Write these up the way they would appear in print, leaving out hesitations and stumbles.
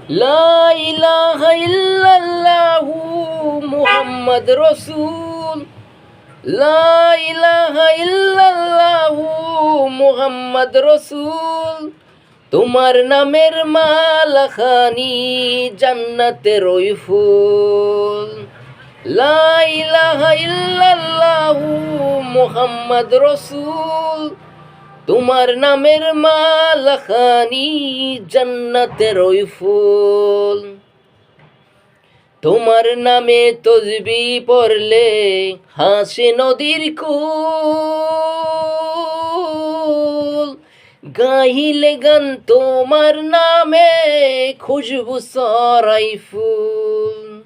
লা ইলাহা ইল্লাল্লাহু মুহাম্মদ রসুল। লা ইলাহা ইল্লাল্লাহু মুহাম্মদ রসুল। তোমার নামের মালাখানি জান্নাতের ওই ফুল। লা ইলাহা ইল্লাল্লাহু মুহাম্মদ রসুল। তোমার নামের মালাখানি জান্নাতের ওই ফুল। তোমার নামে তসবি পড়লে হাসে নদীর কুল। গাহিলে গান তোমার নামে খুশবু ছড়াই ফুল।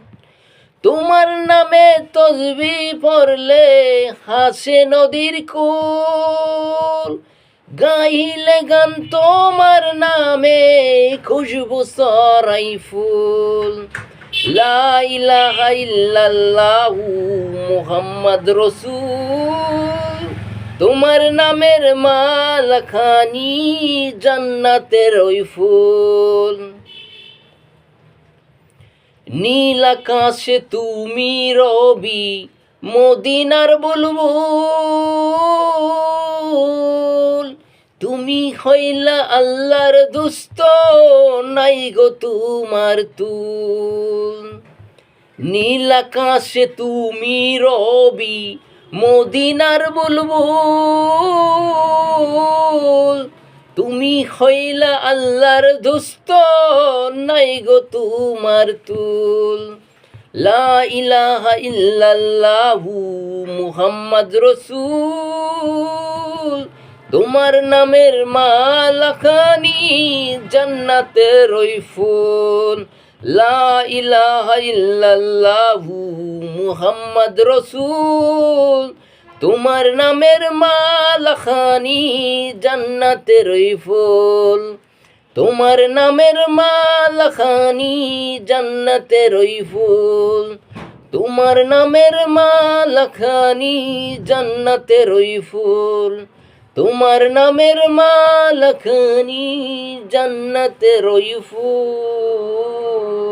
তোমার নামে তসবি পড়লে হাসে নদীর কুল। গাইলে গান তোমার নামে খুশবু ছড়াই ফুল। লা ইলাহা ইল্লাল্লাহু মুহাম্মদ রসুল। তোমার নামের মালাখানি জান্নাতের ওই ফুল। নীল আকাশে তুমি রবি মদিনার বুলবুল। তুমি হইলা আল্লাহর দুস্ত নাই গো তোমার তুল। নীল আকাশে তুমি রবি মদিনার বুলবুল। তুমি হইলা আল্লাহর দুস্ত নাই গো তোমার তুল। লা ইলাহা ইল্লাল্লাহু মুহাম্মদ রসুল। তোমার নামের মালাখানি জান্নাতের ওই ফুল। লা ইলাহা ইল্লাল্লাহু মুহাম্মদ রসুল। তোমার নামের মালাখানি জান্নাতের ওই ফুল। তোমার নামের মালাখানি জান্নাতের ওই ফুল। তোমার নামের মালাখানি জান্নাতের ওই ফুল। তোমার নামের মালাখানি জান্নাতের ওই ফুল।